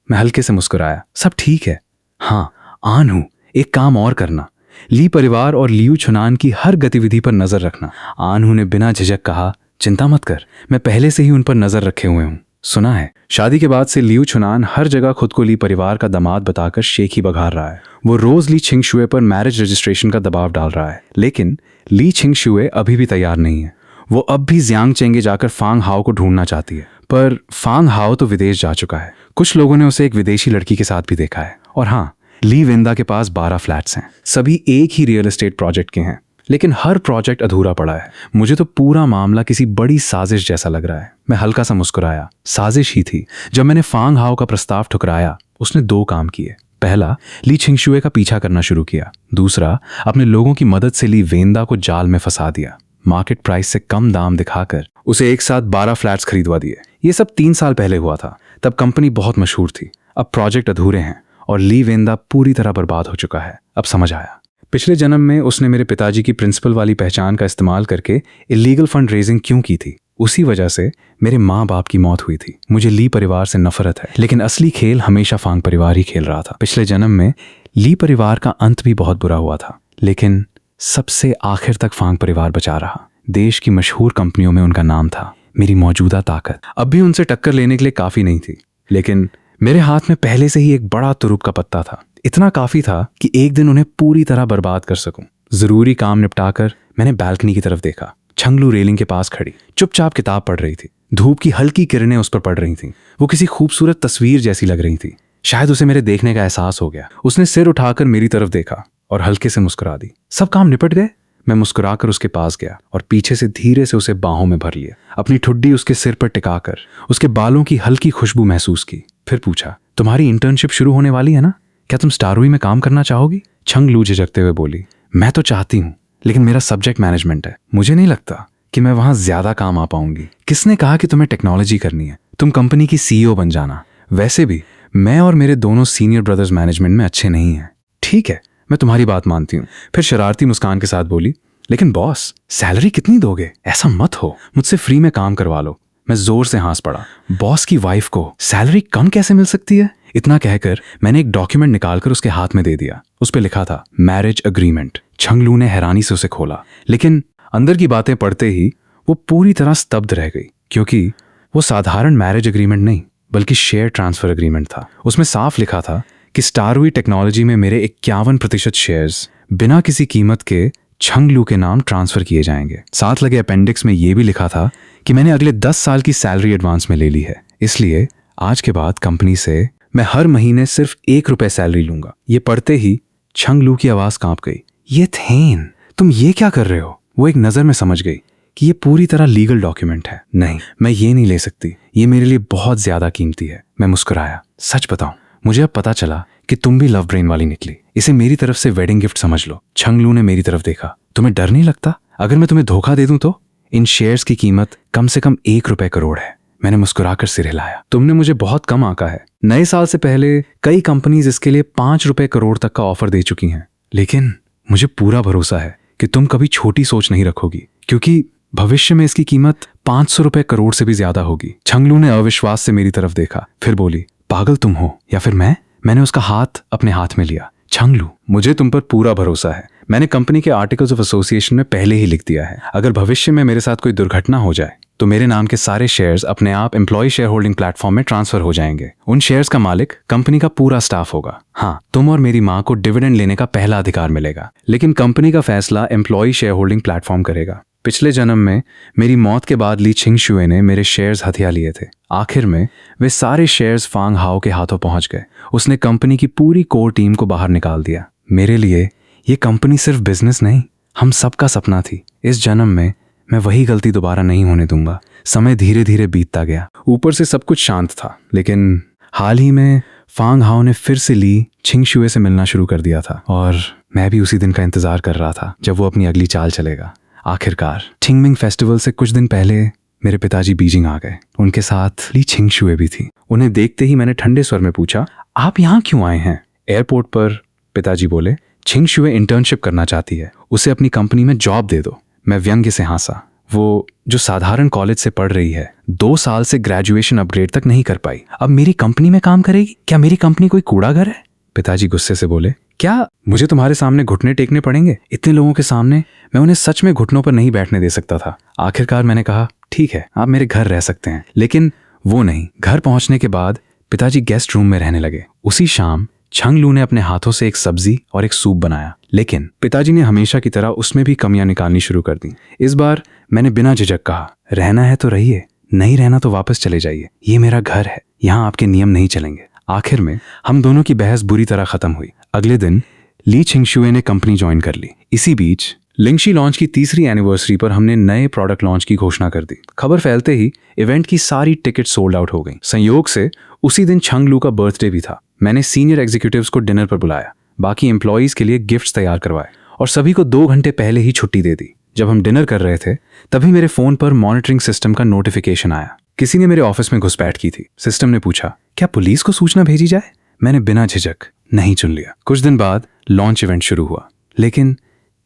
मैं हल्के से मुस्कुराया, सब ठीक है। हाँ आनहू, एक काम और करना, ली परिवार और लियू छुनान की हर गतिविधि पर नजर रखना। आनहू ने बिना झिझक कहा, चिंता मत कर, मैं पहले से ही उन पर नजर रखे हुए हूं। सुना है शादी के बाद से लियू छुनान हर जगह खुद को ली परिवार का दामाद बताकर शेखी बघार रहा है। वो रोज ली छिंगशुए पर मैरिज रजिस्ट्रेशन का दबाव डाल रहा है। लेकिन ली छिंगशुए अभी भी तैयार नहीं है। वो अब भी जियांग चेंगे जाकर फांग हाओ को ढूंढना चाहती है, पर फांग हाओ तो विदेश जा चुका है। कुछ लोगों ने उसे एक विदेशी लड़की के साथ भी देखा है। और हाँ, ली वेंदा के पास 12 फ्लैट्स हैं। सभी एक ही रियल एस्टेट प्रोजेक्ट के हैं, लेकिन हर प्रोजेक्ट अधूरा पड़ा है। मुझे तो पूरा मामला किसी बड़ी साजिश जैसा लग रहा है। मैं हल्का सा मुस्कुराया। साजिश ही थी। जब मैंने फांग हाओ का प्रस्ताव ठुकराया, उसने 2 काम किए। पहला, ली छिंगशुए का पीछा करना शुरू किया। दूसरा, अपने लोगों की मदद से ली वेंदा को जाल में फंसा दिया। मार्केट प्राइस से कम दाम दिखाकर उसे एक साथ 12 फ्लैट्स खरीदवा दिए। ये सब 3 साल पहले हुआ था। तब कंपनी बहुत मशहूर थी। अब प्रोजेक्ट अधूरे हैं और ली वेंदा पूरी तरह बर्बाद हो चुका है। अब समझ आया। पिछले जन्म में उसने मेरे पिताजी की प्रिंसिपल वाली पहचान का इस्तेमाल करके इलीगल फंड रेजिंग क्यों की थी। उसी वजह से मेरे माँ बाप की मौत हुई थी। मुझे ली परिवार से नफरत है, लेकिन असली खेल हमेशा फांग परिवार ही खेल रहा था। पिछले जन्म में ली परिवार का अंत भी बहुत बुरा हुआ था, लेकिन सबसे आखिर तक फांग परिवार बचा रहा। देश की मशहूर कंपनियों में उनका नाम था। मेरी मौजूदा ताकत अब भी उनसे टक्कर लेने के लिए काफ़ी नहीं थी, लेकिन मेरे हाथ में पहले से ही एक बड़ा तुरुप का पत्ता था। इतना काफ़ी था कि एक दिन उन्हें पूरी तरह बर्बाद कर सकूं। ज़रूरी काम निपटाकर मैंने बालकनी की तरफ देखा। छंगलू रेलिंग के पास खड़ी चुपचाप किताब पढ़ रही थी। धूप की हल्की किरणें उस पर पड़ रही थीं। वो किसी खूबसूरत तस्वीर जैसी लग रही थी। शायद उसे मेरे देखने का एहसास हो गया। उसने सिर उठाकर मेरी तरफ देखा और हल्के से मुस्कुरा दी। सब काम निपट गए? मैं मुस्कुराकर उसके पास गया और पीछे से धीरे से उसे बाहों में भर लिया। अपनी ठुड्डी उसके सिर पर टिकाकर उसके बालों की हल्की खुशबू महसूस की। फिर पूछा, तुम्हारी इंटर्नशिप शुरू होने वाली है ना? क्या तुम स्टारवी में काम करना चाहोगी? छंगलू झिझकते हुए बोली, मैं तो चाहती हूँ, लेकिन मेरा सब्जेक्ट मैनेजमेंट है। मुझे नहीं लगता कि मैं वहां ज्यादा काम आ पाऊंगी। किसने कहा कि तुम्हें टेक्नोलॉजी करनी है? तुम कंपनी की CEO बन जाना। वैसे भी मैं और मेरे दोनों सीनियर ब्रदर्स मैनेजमेंट में अच्छे नहीं हैं। ठीक है, मैं तुम्हारी बात मानती हूँ। फिर शरारती मुस्कान के साथ बोली, लेकिन बॉस, सैलरी कितनी दोगे? ऐसा मत हो, मुझसे फ्री में काम करवा लो। मैं जोर से हंस पड़ा। बॉस की वाइफ को सैलरी कम कैसे मिल सकती है? इतना कहकर मैंने एक डॉक्यूमेंट निकालकर उसके हाथ में दे दिया। उस पर लिखा था मैरिज अग्रीमेंट। छंगलू ने हैरानी से उसे खोला, लेकिन अंदर की बातें पढ़ते ही वो पूरी तरह स्तब्ध रह गई, क्योंकि वो साधारण मैरिज अग्रीमेंट नहीं बल्कि शेयर ट्रांसफर अग्रीमेंट था। उसमें साफ लिखा था कि स्टारवी टेक्नोलॉजी में मेरे 51% शेयर्स बिना किसी कीमत के छंगलू के नाम ट्रांसफर किए जाएंगे। साथ लगे अपेंडिक्स में यह भी लिखा था कि मैंने अगले 10 साल की सैलरी एडवांस में ले ली है, इसलिए आज के बाद कंपनी से मैं हर महीने सिर्फ ₹1 सैलरी लूंगा। ये पढ़ते ही छंगलू की आवाज कांप गई। ये थेन, तुम ये क्या कर रहे हो? वो एक नजर में समझ गई कि ये पूरी तरह लीगल डॉक्यूमेंट है। नहीं, मैं ये नहीं ले सकती, ये मेरे लिए बहुत ज्यादा कीमती है। मैं मुस्कुराया। सच बताऊं, मुझे अब पता चला कि तुम भी लव ब्रेन वाली निकली। इसे मेरी तरफ से वेडिंग गिफ्ट समझ लो। छंगलू ने मेरी तरफ देखा। तुम्हें डर नहीं लगता अगर मैं तुम्हें धोखा दे दूं तो? इन शेयर्स की कीमत कम से कम ₹1 करोड़ है। मैंने मुस्कुराकर सिर हिलाया। तुमने मुझे बहुत कम आंका है। नए साल से पहले कई कंपनीज इसके लिए ₹5 करोड़ तक का ऑफर दे चुकी हैं, लेकिन मुझे पूरा भरोसा है कि तुम कभी छोटी सोच नहीं रखोगी, क्योंकि भविष्य में इसकी कीमत ₹500 करोड़ से भी ज्यादा होगी। छंगलू ने अविश्वास से मेरी तरफ देखा, फिर बोली, पागल तुम हो या फिर मैं? मैंने उसका हाथ अपने हाथ में लिया। छंगलू, मुझे तुम पर पूरा भरोसा है। मैंने कंपनी के आर्टिकल्स ऑफ एसोसिएशन में पहले ही लिख दिया है, अगर भविष्य में मेरे साथ कोई दुर्घटना हो जाए तो मेरे नाम के सारे शेयर्स अपने आप एम्प्लॉय शेयर होल्डिंग प्लेटफॉर्म में ट्रांसफर हो जाएंगे। उन शेयर्स का मालिक कंपनी का पूरा स्टाफ होगा। हाँ, तुम और मेरी माँ को डिविडेंड लेने का पहला अधिकार मिलेगा, लेकिन कंपनी का फैसला एम्प्लॉय शेयर होल्डिंग प्लेटफॉर्म करेगा। पिछले जन्म में मेरी मौत के बाद ली छिंगशुए ने मेरे शेयर्स हथिया लिए थे। आखिर में वे सारे शेयर्स फांग हाओ के हाथों पहुंच गए। उसने कंपनी की पूरी कोर टीम को बाहर निकाल दिया। मेरे लिए ये कंपनी सिर्फ बिजनेस नहीं, हम सबका सपना थी। इस जन्म में मैं वही गलती दोबारा नहीं होने दूंगा। समय धीरे धीरे बीतता गया। ऊपर से सब कुछ शांत था, लेकिन हाल ही में फांग हाओ ने फिर से ली छिंगशुए से मिलना शुरू कर दिया था, और मैं भी उसी दिन का इंतजार कर रहा था जब वो अपनी अगली चाल चलेगा। आखिरकार छिंगमिंग फेस्टिवल से कुछ दिन पहले मेरे पिताजी बीजिंग आ गए। उनके साथ ली छिंगशुए भी थी। उन्हें देखते ही मैंने ठंडे स्वर में पूछा, आप यहाँ क्यों आए हैं? एयरपोर्ट पर पिताजी बोले, छिंगशुए इंटर्नशिप करना चाहती है, उसे अपनी कंपनी में जॉब दे दो। मैं व्यंग्य से हंसा। वो जो साधारण कॉलेज से पढ़ रही है, 2 साल से ग्रेजुएशन अपग्रेड तक नहीं कर पाई, अब मेरी कंपनी में काम करेगी? क्या मेरी कंपनी कोई कूड़ा घर है? पिताजी गुस्से से बोले, क्या मुझे तुम्हारे सामने घुटने टेकने पड़ेंगे? इतने लोगों के सामने मैं उन्हें सच में घुटनों पर नहीं बैठने दे सकता था। आखिरकार मैंने कहा, ठीक है, आप मेरे घर रह सकते हैं। लेकिन वो नहीं। घर पहुंचने के बाद पिताजी गेस्ट रूम में रहने लगे। उसी शाम छंगलू ने अपने हाथों से एक सब्जी और एक सूप बनाया, लेकिन पिताजी ने हमेशा की तरह उसमें भी कमियां निकालनी शुरू कर दी। इस बार मैंने बिना झिझक कहा, रहना है तो रहिए, नहीं रहना तो वापस चले जाइए। ये मेरा घर है, यहाँ आपके नियम नहीं चलेंगे। आखिर में हम दोनों की बहस बुरी तरह खत्म हुई। अगले दिन ली छिंगशुए ने कंपनी ज्वाइन कर ली। इसी बीच लिंगशी लॉन्च की 3री एनिवर्सरी पर हमने नए प्रोडक्ट लॉन्च की घोषणा कर दी। खबर फैलते ही इवेंट की सारी टिकट सोल्ड आउट हो गई। संयोग से उसी दिन छंगलू का बर्थडे भी था। मैंने सीनियर एग्जीक्यूटिव्स को डिनर पर बुलाया, बाकी एम्प्लॉयज के लिए गिफ्ट्स तैयार करवाए और सभी को 2 घंटे पहले ही छुट्टी दे दी। जब हम डिनर कर रहे थे तभी मेरे फोन पर मॉनिटरिंग सिस्टम का नोटिफिकेशन आया। किसी ने मेरे ऑफिस में घुसपैठ की थी। सिस्टम ने पूछा, क्या पुलिस को सूचना भेजी जाए? मैंने बिना झिझक नहीं चुन लिया। कुछ दिन बाद लॉन्च इवेंट शुरू हुआ, लेकिन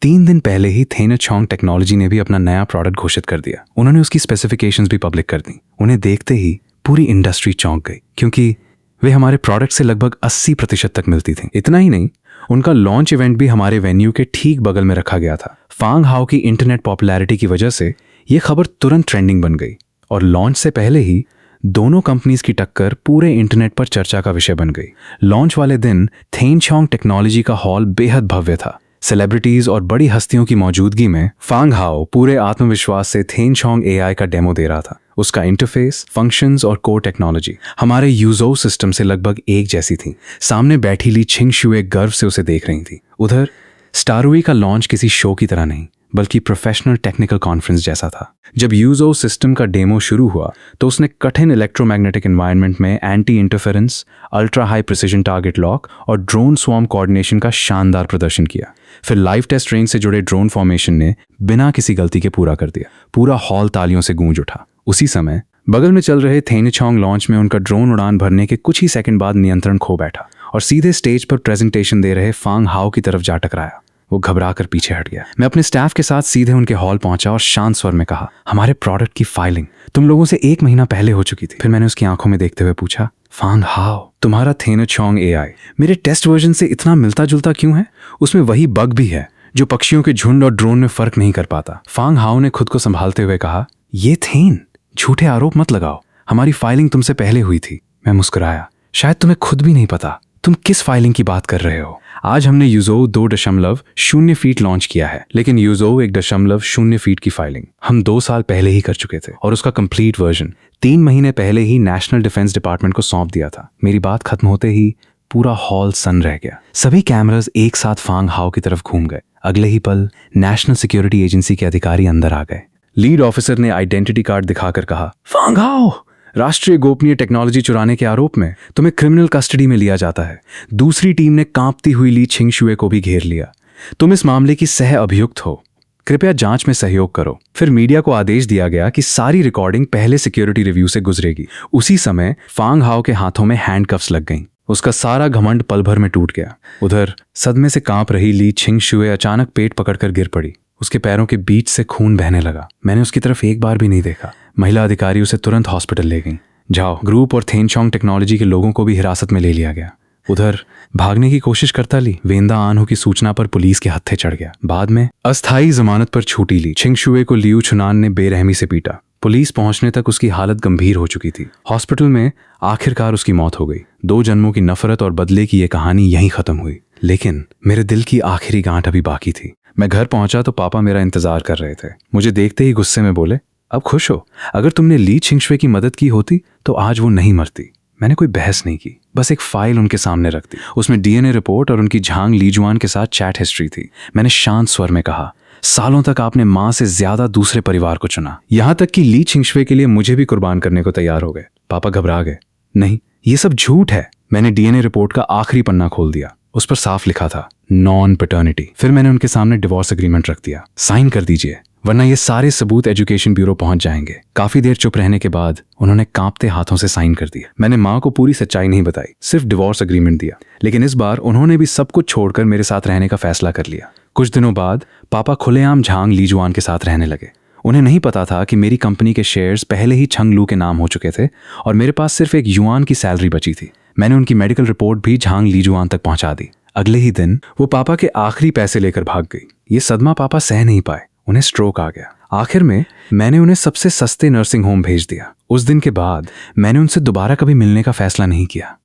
3 दिन पहले ही थेनाचोंग टेक्नोलॉजी ने भी अपना नया प्रोडक्ट घोषित कर दिया। उन्होंने उसकी स्पेसिफिकेशंस भी पब्लिक कर दी। उन्हें देखते ही पूरी इंडस्ट्री चौंक गई, क्योंकि वे हमारे प्रोडक्ट से लगभग 80% तक मिलती थी। इतना ही नहीं, उनका लॉन्च इवेंट भी हमारे वेन्यू के ठीक बगल में रखा गया था। फांग हाओ की इंटरनेट पॉपुलैरिटी की वजह से ये खबर तुरंत ट्रेंडिंग बन गई और लॉन्च से पहले ही दोनों कंपनीज की टक्कर पूरे इंटरनेट पर चर्चा का विषय बन गई। लॉन्च वाले दिन थेनचोंग टेक्नोलॉजी का हॉल बेहद भव्य था। सेलिब्रिटीज और बड़ी हस्तियों की मौजूदगी में फांग हाओ पूरे आत्मविश्वास से थेनचोंग एआई का डेमो दे रहा था। उसका इंटरफेस, फंक्शंस और कोर टेक्नोलॉजी हमारे यूजो सिस्टम से लगभग एक जैसी थी। सामने बैठी ली छिंगशुए गर्व से उसे देख रही थी। उधर स्टारुई का लॉन्च किसी शो की तरह नहीं बल्कि प्रोफेशनल टेक्निकल कॉन्फ्रेंस जैसा था। जब यूजो सिस्टम का डेमो शुरू हुआ तो उसने कठिन इलेक्ट्रोमैग्नेटिक एनवायरनमेंट में anti interference, ultra high precision target lock और ड्रोन स्वॉर्म कोऑर्डिनेशन का शानदार प्रदर्शन किया। फिर लाइव टेस्ट रेंज से जुड़े ड्रोन फॉर्मेशन ने बिना किसी गलती के पूरा कर दिया। पूरा हॉल तालियों से गूंज उठा। उसी समय बगल में चल रहे थेनचोंग लॉन्च में उनका ड्रोन उड़ान भरने के कुछ ही सेकंड बाद नियंत्रण खो बैठा और सीधे स्टेज पर प्रेजेंटेशन दे रहे फांग हाओ की तरफ जा टकराया। वो घबरा कर पीछे हट गया। मैं अपने स्टाफ के साथ सीधे उनके हॉल पहुंचा और शांत स्वर में कहा, हमारे प्रोडक्ट की फाइलिंग तुम लोगों से 1 महीना पहले हो चुकी थी। फिर मैंने उसकी आंखों में देखते हुए पूछा, फांग हाओ, तुम्हारा थेनचोंग एआई मेरे टेस्ट वर्जन से इतना मिलता जुलता क्यों है? उसमें वही बग भी है जो पक्षियों के झुंड और ड्रोन में फर्क नहीं कर पाता। फांग हाओ ने खुद को संभालते हुए कहा, ये थेन, झूठे आरोप मत लगाओ, हमारी फाइलिंग तुमसे पहले हुई थी। मैं मुस्कुराया, शायद तुम्हें खुद भी नहीं पता तुम किस फाइलिंग की बात कर रहे हो। आज हमने यूजो 2.0 फीट लॉन्च किया है, लेकिन यूजो 1.0 फीट की फाइलिंग हम 2 साल पहले ही कर चुके थे और उसका कंप्लीट वर्जन 3 महीने पहले ही नेशनल डिफेंस डिपार्टमेंट को सौंप दिया था। मेरी बात खत्म होते ही पूरा हॉल सन रह गया। सभी कैमरास एक साथ फांग हाओ की तरफ घूम गए। अगले ही पल नेशनल सिक्योरिटी एजेंसी के अधिकारी अंदर आ गए। लीड ऑफिसर ने आइडेंटिटी कार्ड दिखाकर कहा, फांग हाओ, राष्ट्रीय गोपनीय टेक्नोलॉजी चुराने के आरोप में तुम्हें क्रिमिनल कस्टडी में लिया जाता है। दूसरी टीम ने कांपती हुई ली छिंगशुए को भी घेर लिया। तुम इस मामले की सह अभियुक्त हो, कृपया जांच में सहयोग करो। फिर मीडिया को आदेश दिया गया कि सारी रिकॉर्डिंग पहले सिक्योरिटी रिव्यू से गुजरेगी। उसी समय फांग हाओ के हाथों में हैंडकफ्स लग गईं। उसका सारा घमंड पल भर में टूट गया। उधर सदमे से कांप रही ली छिंगशुए अचानक पेट पकड़कर गिर पड़ी। उसके पैरों के बीच से खून बहने लगा। मैंने उसकी तरफ एक बार भी नहीं देखा। महिला अधिकारी उसे तुरंत हॉस्पिटल ले गई। जाओ ग्रुप और थेनचोंग टेक्नोलॉजी के लोगों को भी हिरासत में ले लिया गया। उधर भागने की कोशिश करता ली वेंदा आनहु की सूचना पर पुलिस के हत्थे चढ़ गया। बाद में अस्थायी जमानत पर छूटी ली छिंगशुए को लियू छुनान ने बेरहमी से पीटा। पुलिस पहुंचने तक उसकी हालत गंभीर हो चुकी थी। हॉस्पिटल में आखिरकार उसकी मौत हो गई। 2 जन्मों की नफरत और बदले की यह कहानी यहीं खत्म हुई, लेकिन मेरे दिल की आखिरी गांठ अभी बाकी थी। मैं घर पहुंचा तो पापा मेरा इंतजार कर रहे थे। मुझे देखते ही गुस्से में बोले, अब खुश हो? अगर तुमने ली छिंगशुए की मदद की होती तो आज वो नहीं मरती। मैंने कोई बहस नहीं की, बस एक फाइल उनके सामने रख दी। उसमें डीएनए रिपोर्ट और उनकी झांग लीजुआन के साथ चैट हिस्ट्री थी। मैंने शांत स्वर में कहा, सालों तक आपने मां से ज्यादा दूसरे परिवार को चुना, यहां तक कि ली छिंगशुए के लिए मुझे भी कुर्बान करने को तैयार हो गए। पापा घबरा गए। नहीं, ये सब झूठ है। मैंने डीएनए रिपोर्ट का आखिरी पन्ना खोल दिया। उस पर साफ लिखा था, नॉन पैटर्निटी। फिर मैंने उनके सामने डिवोर्स एग्रीमेंट रख दिया। साइन कर दीजिए, वरना ये सारे सबूत एजुकेशन ब्यूरो पहुंच जाएंगे। काफी देर चुप रहने के बाद उन्होंने कांपते हाथों से साइन कर दिया। मैंने मां को पूरी सच्चाई नहीं बताई, सिर्फ डिवोर्स एग्रीमेंट दिया। लेकिन इस बार उन्होंने भी सब कुछ छोड़कर मेरे साथ रहने का फैसला कर लिया। कुछ दिनों बाद पापा खुलेआम झांग लीजुआन के साथ रहने लगे। उन्हें नहीं पता था कि मेरी कंपनी के शेयर्स पहले ही छंग लू के नाम हो चुके थे और मेरे पास सिर्फ 1 युआन की सैलरी बची थी। मैंने उनकी मेडिकल रिपोर्ट भी झांग लीजुआन तक पहुंचा दी। अगले ही दिन वो पापा के आखिरी पैसे लेकर भाग गई। ये सदमा पापा सह नहीं पाए, उन्हें स्ट्रोक आ गया। आखिर में मैंने उन्हें सबसे सस्ते नर्सिंग होम भेज दिया। उस दिन के बाद मैंने उनसे दोबारा कभी मिलने का फैसला नहीं किया।